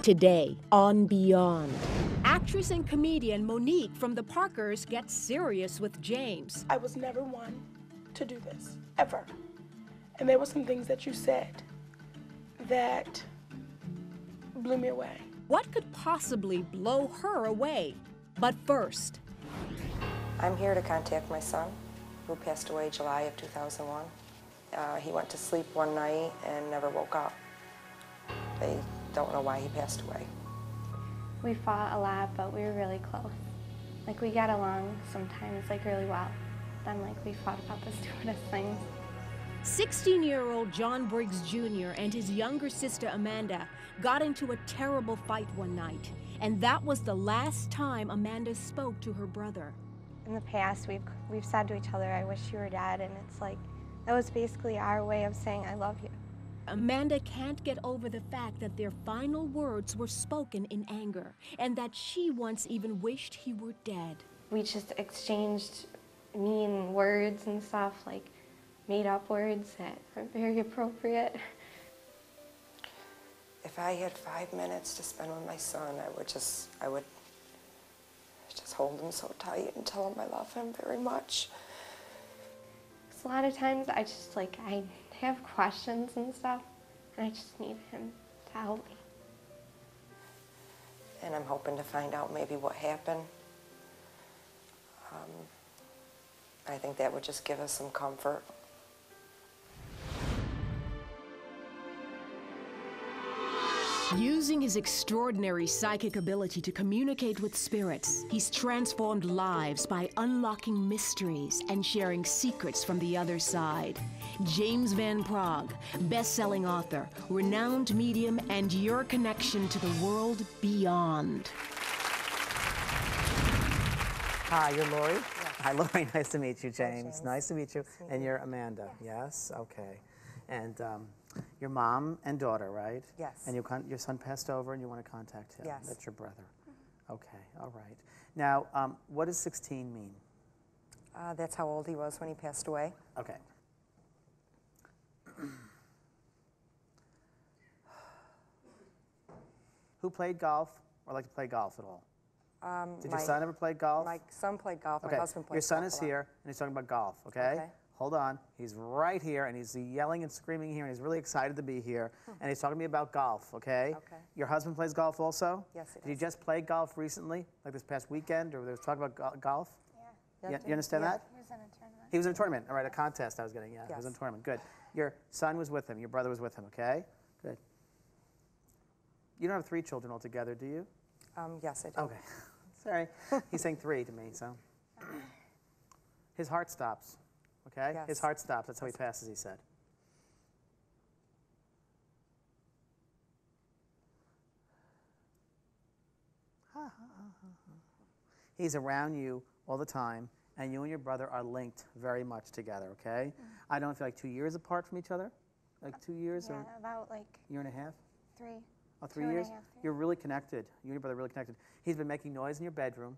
Today on Beyond, actress and comedian Monique from the Parkers gets serious with James. I was never one to do this, ever. And there were some things that you said that blew me away. What could possibly blow her away? But first, I'm here to contact my son, who passed away July of 2001. He went to sleep one night and never woke up. They don't know why he passed away. We fought a lot, but we were really close. Like, we got along sometimes, like, really well. Then, like, we fought about the stupidest things. 16-year-old John Briggs Jr. and his younger sister Amanda got into a terrible fight one night, and that was the last time Amanda spoke to her brother. In the past, we've said to each other, "I wish you were dead," and it's like, that was basically our way of saying, "I love you." Amanda can't get over the fact that their final words were spoken in anger, and that she once even wished he were dead. We just exchanged mean words and stuff, like made-up words that weren't very appropriate. If I had 5 minutes to spend with my son, I would just hold him so tight and tell him I love him very much. Because a lot of times I have questions and stuff, and I just need him to help me. And I'm hoping to find out maybe what happened. I think that would just give us some comfort. Using his extraordinary psychic ability to communicate with spirits, he's transformed lives by unlocking mysteries and sharing secrets from the other side. James Van Praagh, best-selling author, renowned medium, and your connection to the world beyond. Hi, you're Lori? Yes. Hi, Lori. Nice to meet you, James. James. Nice to meet you. And you're Amanda, yes? Okay. And your mom and daughter, right? Yes. And your son passed over and you want to contact him? Yes. That's your brother. Okay, all right. Now, what does 16 mean? That's how old he was when he passed away. Okay. Who played golf or like to play golf at all? Did your son ever play golf? My son played golf. Okay. My husband played golf. Your son is here, and he's talking about golf, okay? Hold on. He's right here, and he's yelling and screaming here, and he's really excited to be here, and he's talking to me about golf, okay? Okay. Your husband plays golf also? Yes, he does. Did he just play golf recently, like this past weekend, or there was talk about golf? Yeah. You understand that? He was in a tournament. He was in a tournament. All right, a contest I was getting, yeah. He was in a tournament. Good. Your son was with him. Your brother was with him, okay? Good. You don't have 3 children altogether, do you? Yes, I do. Okay. Sorry. He's saying 3 to me, so. His heart stops, okay? Yes. His heart stops. That's how he passes, he said. He's around you all the time, and you and your brother are linked very much together, okay? I don't know if you're like 2 years apart from each other? Like 2 years? Yeah, or about like year and a half? 3. Oh, 3 2.5, years? yeah. You're really connected. You and your brother are really connected. He's been making noise in your bedroom.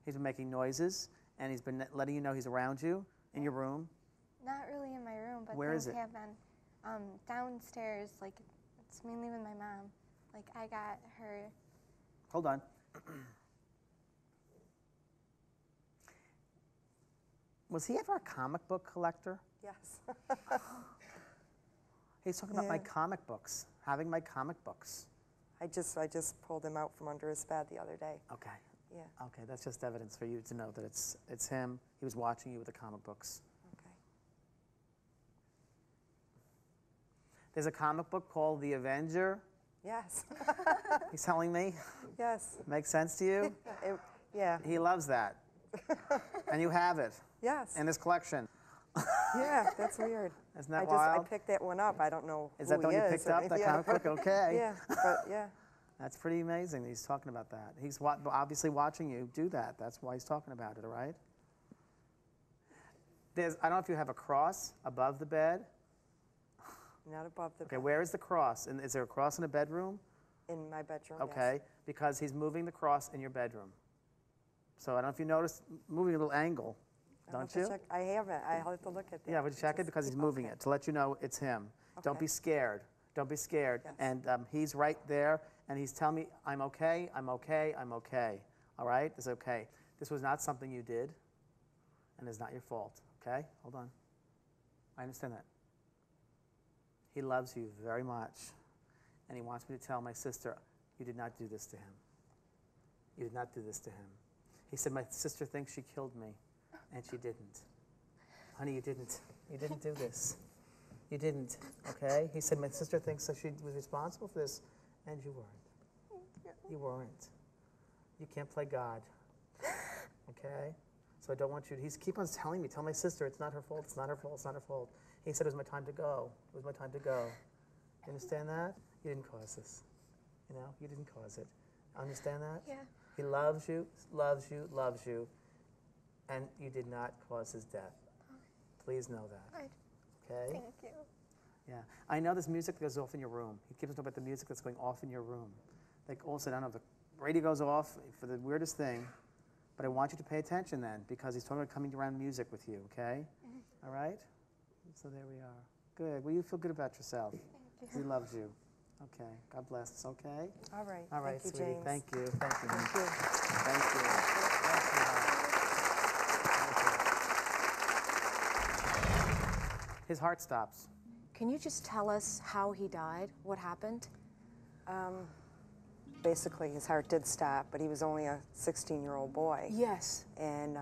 He's been making noises, and he's been letting you know he's around you in your room. Not really in my room, but Where things is it? have been downstairs. Like, it's mainly with my mom. Like, I got her. Hold on. Was he ever a comic book collector? Yes. He's talking about my comic books, having my comic books. I just pulled him out from under his bed the other day. Okay. Yeah. Okay, that's just evidence for you to know that it's him. He was watching you with the comic books. Okay. There's a comic book called The Avenger. Yes. He's telling me. Yes. Makes sense to you? Yeah. He loves that. And you have it. Yes. In his collection. Yeah, that's weird. Isn't that wild? I picked that one up. I don't know Is who that the one you picked up, that comic book? Okay. Yeah, but yeah. That's pretty amazing that he's talking about that. He's obviously watching you do that. That's why he's talking about it, all right? I don't know if you have a cross above the bed. Not above the bed. Okay, where is the cross? And is there a cross in a bedroom? In my bedroom, Okay, yes. because he's moving the cross in your bedroom. So I don't know if you noticed moving a little angle, don't you? I haven't. I'll have to look at that. Yeah, would you check it? Because he's moving it to let you know it's him. Don't Okay. be scared. Don't be scared. Yes. And he's right there, and he's telling me, I'm okay, I'm okay, I'm okay. All right? It's okay. This was not something you did, and it's not your fault. Okay? Hold on. I understand that. He loves you very much, and he wants me to tell my sister, you did not do this to him. You did not do this to him. He said, my sister thinks she killed me, and she didn't. Honey, you didn't. You didn't do this. You didn't, okay? He said, my sister thinks that she was responsible for this, and you weren't. You weren't. You can't play God, okay? So I don't want you to, he keeps on telling me, tell my sister, it's not her fault, it's not her fault, it's not her fault. He said, it was my time to go. It was my time to go. You understand that? You didn't cause this. You know, you didn't cause it. Understand that? Yeah. He loves you, loves you, loves you, and you did not cause his death. Please know that. Okay? Thank you. Yeah. I know there's music that goes off in your room. He keeps talking about the music that's going off in your room. Like all of a sudden, I don't know, the radio goes off for the weirdest thing, but I want you to pay attention then, because he's talking about coming around music with you, okay? All right? So there we are. Good. Well, you feel good about yourself. Thank you. He loves you. Okay. God bless. It's okay? All right. All right, Thank you, sweetie. James. Thank you. Thank you. Thank you. Thank you. His heart stops. Can you just tell us how he died? What happened? Basically, his heart did stop, but he was only a 16-year-old boy. Yes. And,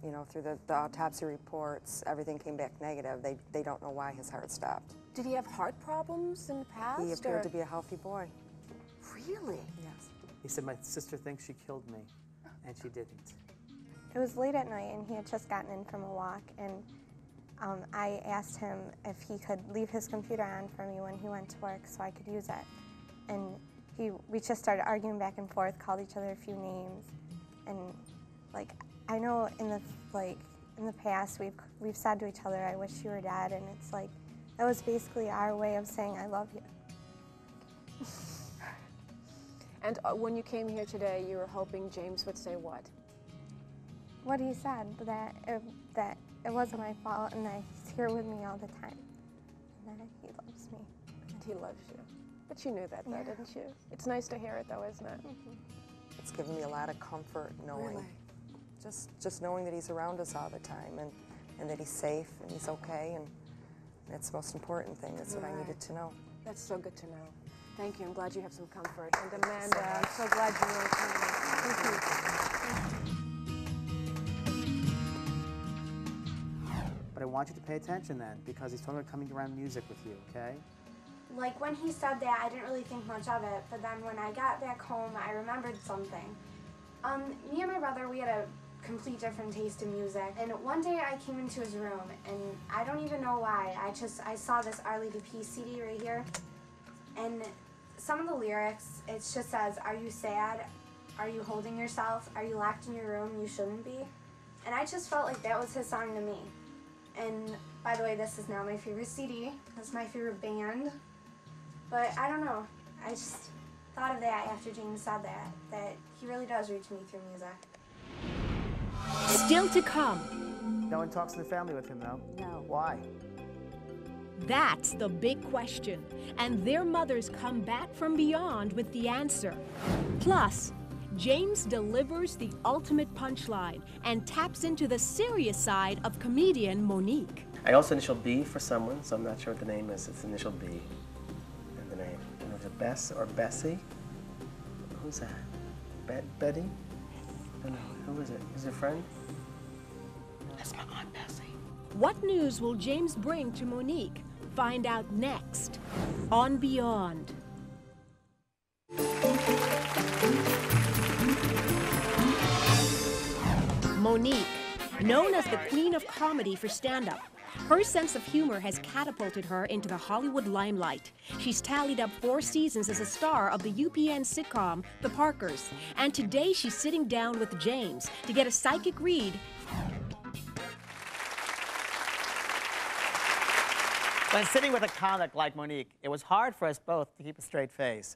you know, through the autopsy reports, everything came back negative. They don't know why his heart stopped. Did he have heart problems in the past? He appeared to be a healthy boy. Really? Yes. He said, my sister thinks she killed me, and she didn't. It was late at night, and he had just gotten in from a walk, and I asked him if he could leave his computer on for me when he went to work so I could use it. And we just started arguing back and forth, called each other a few names, and like I know in the past we've said to each other, "I wish you were dead," and it's like that was basically our way of saying I love you. And when you came here today, you were hoping James would say what? What he said, that it wasn't my fault, and that he's here with me all the time, and that he loves me. And he loves you. But you knew that, though, Yeah. didn't you? It's nice to hear it, though, isn't it? It's given me a lot of comfort knowing, Really? just knowing that he's around us all the time and that he's safe and he's okay, and that's the most important thing. That's what I needed to know. That's so good to know. Thank you. I'm glad you have some comfort. And Amanda, I'm so glad you're okay. Thank you. But I want you to pay attention then, because he's talking about coming around music with you, okay? Like, when he said that, I didn't really think much of it, but then when I got back home, I remembered something. Me and my brother, we had a complete different taste in music, and one day I came into his room, and I don't even know why, I saw this R.Lee.D.P. CD right here, and some of the lyrics, it just says, "Are you sad? Are you holding yourself? Are you locked in your room? You shouldn't be." And I just felt like that was his song to me. And by the way, this is now my favorite CD. That's my favorite band. But I don't know. I just thought of that after James said that he really does reach me through music. Still to come. No one talks in the family with him, though? No. Why? That's the big question. And their mothers come back from beyond with the answer. Plus, James delivers the ultimate punchline and taps into the serious side of comedian Monique. I also initial B for someone, so I'm not sure what the name is. It's initial B in the name. And is it Bess or Bessie? Who's that? Betty? I don't know. Who is it? Is it a friend? That's my Aunt Bessie. What news will James bring to Monique? Find out next on Beyond. Monique, known as the queen of comedy for stand-up, her sense of humor has catapulted her into the Hollywood limelight. She's tallied up 4 seasons as a star of the UPN sitcom The Parkers, and today she's sitting down with James to get a psychic read. When sitting with a comic like Monique, it was hard for us both to keep a straight face.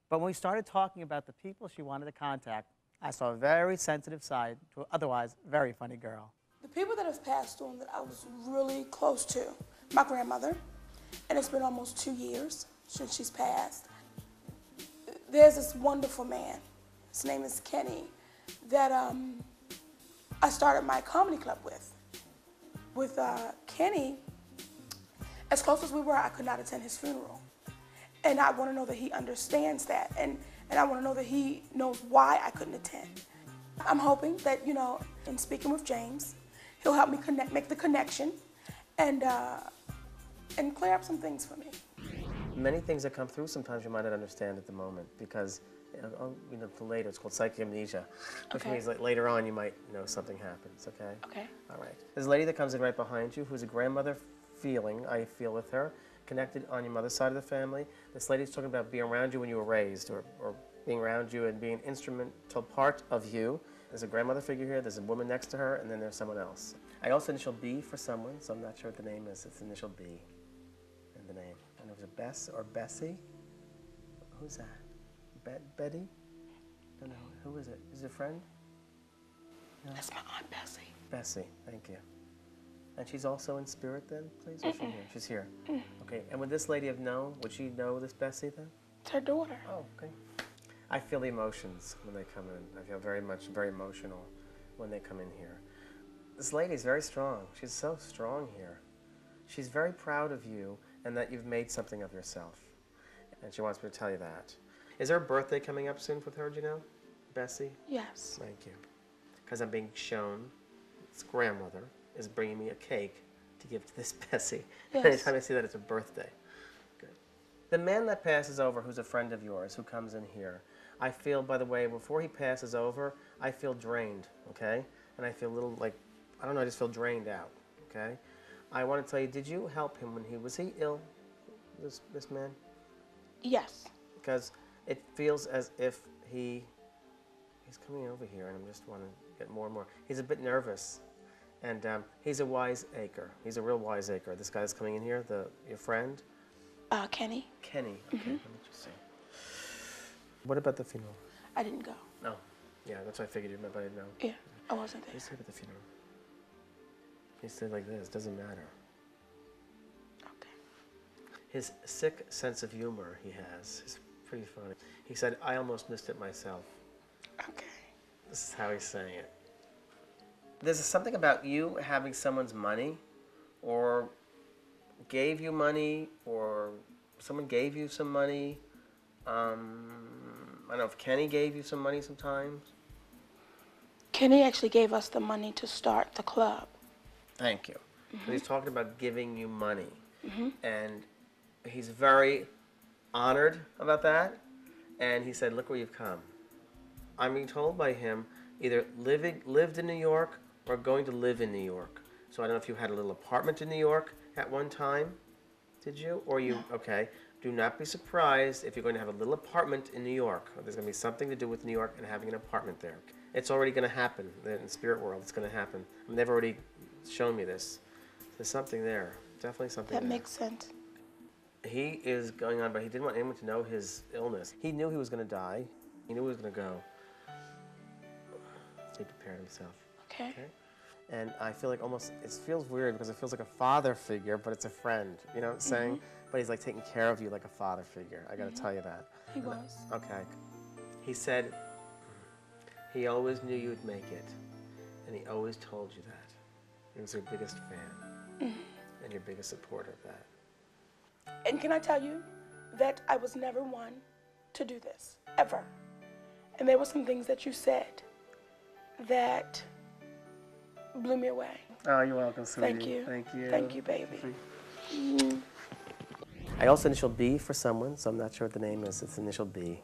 But when we started talking about the people she wanted to contact, I saw a very sensitive side to an otherwise very funny girl. The people that have passed on that I was really close to, my grandmother, and it's been almost 2 years. since she's passed. There's this wonderful man, his name is Kenny, that I started my comedy club with. With Kenny, as close as we were, I could not attend his funeral. And I want to know that he understands that, and I want to know that he knows why I couldn't attend. I'm hoping that, you know, in speaking with James, he'll help me make the connection, and clear up some things for me. Many things that come through sometimes you might not understand at the moment because, you know, for later, it's called psychic amnesia, which means like later on you might know something happens, okay? Okay. All right. There's a lady that comes in right behind you who's a grandmother feeling, I feel with her, connected on your mother's side of the family. This lady's talking about being around you when you were raised, or being around you and being an instrumental part of you. There's a grandmother figure here, there's a woman next to her, and then there's someone else. I also initial B for someone, so I'm not sure what the name is. It's initial B in the name. I don't know if it's a Bess or Bessie. Who's that? Betty? I don't know. Who is it? Is it a friend? No. That's my Aunt Bessie. Bessie, thank you. And she's also in spirit then, please? Or is she here? She's here. Okay, and would this lady have known? Would she know this Bessie then? It's her daughter. Oh, okay. I feel the emotions when they come in. I feel very emotional when they come in here. This lady's very strong. She's so strong here. She's very proud of you and that you've made something of yourself. And she wants me to tell you that. Is there a birthday coming up soon with her, do you know? Bessie? Yes. Thank you. Because I'm being shown, this grandmother is bringing me a cake to give to this Bessie. Yes. Anytime I see that, it's a birthday. Good. The man that passes over, who's a friend of yours, who comes in here, I feel, by the way, before he passes over, I feel drained, okay? And I feel a little like, I don't know, I just feel drained out, okay? I want to tell you, did you help him when was he ill, this man? Yes. Because it feels as if he's coming over here, and I just want to get more and more. He's a bit nervous, and he's a wiseacre. He's a real wiseacre. This guy that's coming in here, your friend? Kenny. Kenny, okay, let me just see. What about the funeral? I didn't go. No. Yeah, that's what I figured you meant, but I didn't know. Yeah, I wasn't there. He said at the funeral. He said like this, doesn't matter. Okay. His sick sense of humor he has is pretty funny. He said, I almost missed it myself. Okay. This is how he's saying it. There's something about you having someone's money, or gave you money, or someone gave you some money. I don't know if Kenny gave you some money sometimes. Kenny actually gave us the money to start the club. Thank you. So he's talking about giving you money. And he's very honored about that. And he said, look where you've come. I'm being told by him, either lived in New York or going to live in New York. So I don't know if you had a little apartment in New York at one time. Did you? Or you, no. Okay. Do not be surprised if you're going to have a little apartment in New York. There's going to be something to do with New York and having an apartment there. It's already going to happen. In the spirit world, it's going to happen. I mean, they've already shown me this. There's something there. Definitely something there. That makes sense. He is going on, but he didn't want anyone to know his illness. He knew he was going to die. He knew he was going to go. He prepared himself. Okay. And I feel like almost, it feels weird because it feels like a father figure, but it's a friend. You know what I'm saying? But he's like taking care of you like a father figure. I got to tell you that. He was. Okay. He said he always knew you'd make it, and he always told you that. He was your biggest fan and your biggest supporter of that. And can I tell you that I was never one to do this, ever. And there were some things that you said that blew me away. Oh, you're welcome, sweetie. Thank you. Thank you. Thank you, baby. I also initial B for someone, so I'm not sure what the name is. It's initial B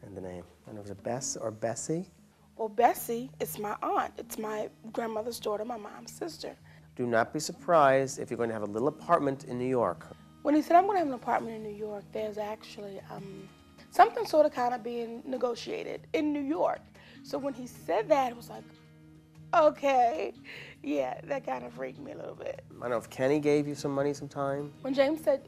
in the name. I don't know if it's a Bess or Bessie. Well, Bessie is my aunt. It's my grandmother's daughter, my mom's sister. Do not be surprised if you're going to have a little apartment in New York. When he said I'm going to have an apartment in New York, there's actually something sort of kind of being negotiated in New York. So when he said that, it was like, okay, yeah, that kind of freaked me a little bit. I don't know if Kenny gave you some money sometime. When James said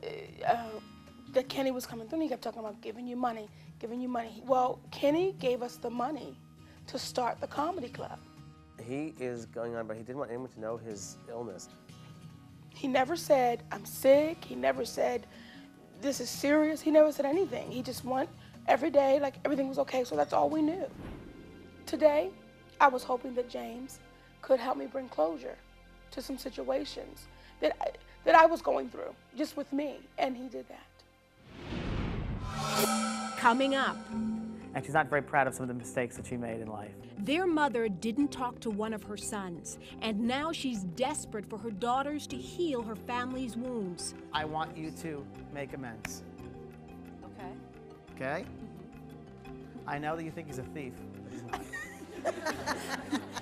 that Kenny was coming through, he kept talking about giving you money, giving you money. Well, Kenny gave us the money to start the comedy club. He is going on, but he didn't want anyone to know his illness. He never said, I'm sick. He never said this is serious. He never said anything. He just went every day like everything was okay, so that's all we knew. Today, I was hoping that James could help me bring closure to some situations that I was going through just with me, and he did that. Coming up, And she's not very proud of some of the mistakes that she made in life. their mother didn't talk to one of her sons, and now she's desperate for her daughters to heal her family's wounds. I want you to make amends. Okay. Okay? I know that you think he's a thief, but he's not.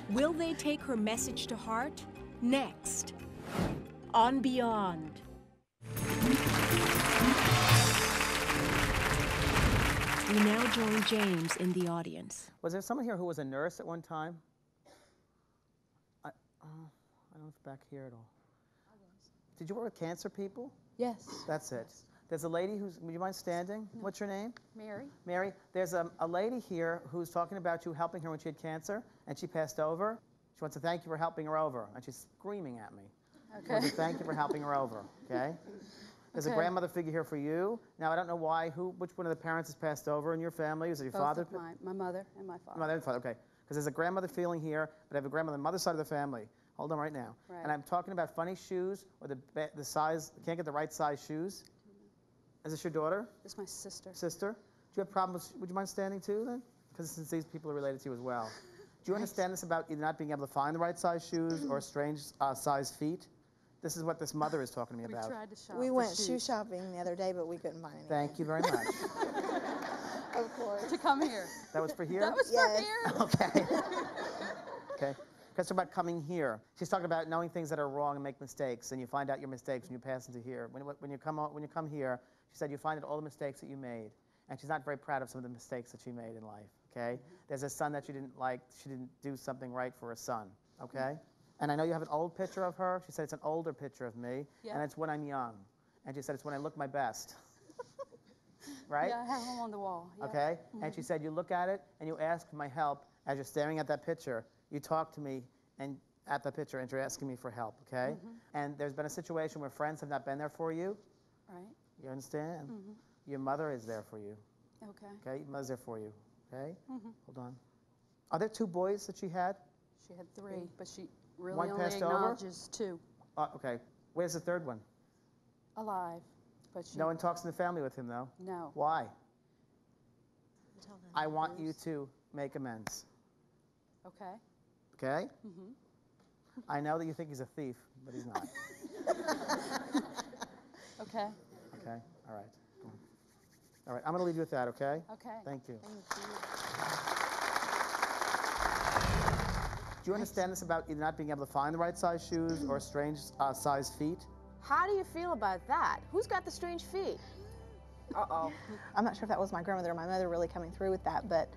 Will they take her message to heart? Next, on Beyond. We now join James in the audience. Was there someone here who was a nurse at one time? I don't know if it's back here at all. Did you work with cancer people? Yes. That's it. There's a lady who's, would you mind standing? What's your name? Mary. Mary, there's a lady here who's talking about you helping her when she had cancer, and she passed over. She wants to thank you for helping her over, and she's screaming at me. She wants to thank you for helping her over, okay? There's a grandmother figure here for you. Now, I don't know why, which one of the parents has passed over in your family? Is it your father? Both of my mother and my father. Mother and father, okay. Because there's a grandmother feeling here, but I have a grandmother on the mother's side of the family. Hold on right now. Right. And I'm talking about funny shoes or the size, can't get the right size shoes. Is this your daughter? This is my sister. Sister? Do you have problems? Would you mind standing too then? Because since these people are related to you as well. Do you understand this about either not being able to find the right size shoes or strange size feet? This is what this mother is talking to me about. We tried to shop. We for went shoes shoe shopping the other day, but we couldn't find anything. Thank you very much. Of course. to come here. That was for here? That was Yes. for here. Okay. Okay. Because it's about coming here. She's talking about knowing things that are wrong and make mistakes, and you find out your mistakes when you pass into here. When you come here, she said you find out all the mistakes that you made, and she's not very proud of some of the mistakes that she made in life. Okay. There's a son that she didn't like. She didn't do something right for a son. Okay. And I know you have an old picture of her. She said it's an older picture of me, and it's when I'm young. And she said it's when I look my best. Right? Yeah, I have them on the wall. Yeah. Okay? And she said you look at it and you ask for my help as you're staring at that picture. You talk to me and at the picture and you're asking me for help, okay? And there's been a situation where friends have not been there for you. Right. You understand? Your mother is there for you. Okay. Okay? Your mother's there for you. Okay? Hold on. Are there two boys that she had? She had 3, but she really One only passed over? acknowledges 2 Okay. Where's the third one? alive. But she No one talks in the family with him, though. No. Why? I want you to make amends. Okay. Okay? I know that you think he's a thief, but he's not. Okay. Okay? All right. All right. I'm going to leave you with that, okay? Okay. Thank you. Thank you. Do you understand this about either not being able to find the right size shoes or strange size feet? How do you feel about that? Who's got the strange feet? Uh-oh. I'm not sure if that was my grandmother or my mother really coming through with that, but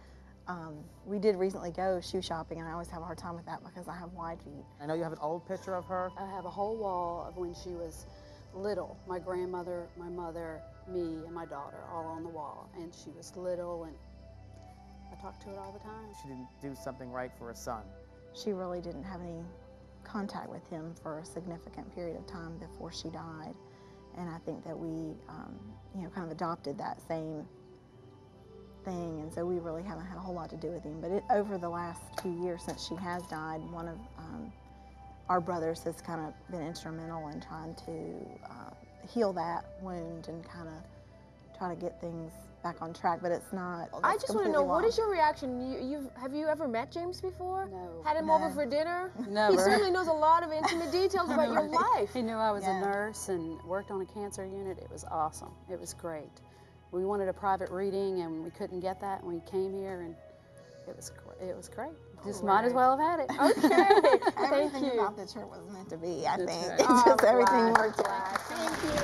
we did recently go shoe shopping, and I always have a hard time with that because I have wide feet. I know you have an old picture of her. I have a whole wall of when she was little. My grandmother, my mother, me, and my daughter all on the wall. And she was little, and I talk to it all the time. She didn't do something right for a son. She really didn't have any contact with him for a significant period of time before she died. And I think that we, kind of adopted that same thing, and so we really haven't had a whole lot to do with him. But over the last few years since she has died, one of our brothers has kind of been instrumental in trying to heal that wound and kind of try to get things back on track, but it's not. I just want to know, what is your reaction? Have you ever met James before? No. Had him over for dinner? Never. He certainly knows a lot of intimate details about your life. He knew I was a nurse and worked on a cancer unit. It was awesome. It was great. We wanted a private reading, and we couldn't get that, and we came here, and it was great. Just might as well have had it. Okay. Thank Everything you. about the trip was meant to be, I think. right. It's Oh, just everything glad, worked out. glad. Thank you.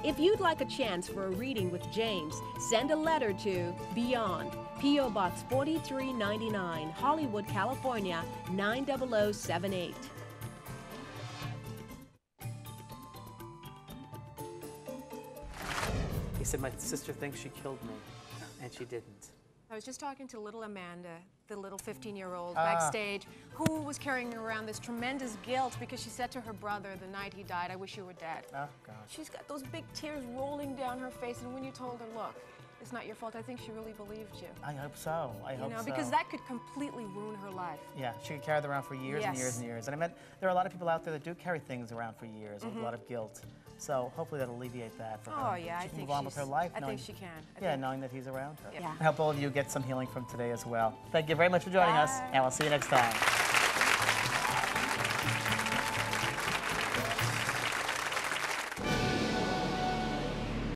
If you'd like a chance for a reading with James, send a letter to Beyond, P.O. Box 4399, Hollywood, California, 90078. He said, my sister thinks she killed me, and she didn't. I was just talking to little Amanda, the little 15-year-old backstage, who was carrying around this tremendous guilt because she said to her brother the night he died, "I wish you were dead." Oh, gosh. She's got those big tears rolling down her face, and when you told her, look, it's not your fault, I think she really believed you. I hope so. I hope so. Because that could completely ruin her life. Yeah, she could carry that around for years and years and years. And I mean, there are a lot of people out there that do carry things around for years with a lot of guilt. So hopefully that'll alleviate that for her. Oh, yeah, She I can think move on with her life. I think she can. Knowing that he's around her. Yeah. I hope all of you get some healing from today as well. Thank you very much for joining us, and we'll see you next time.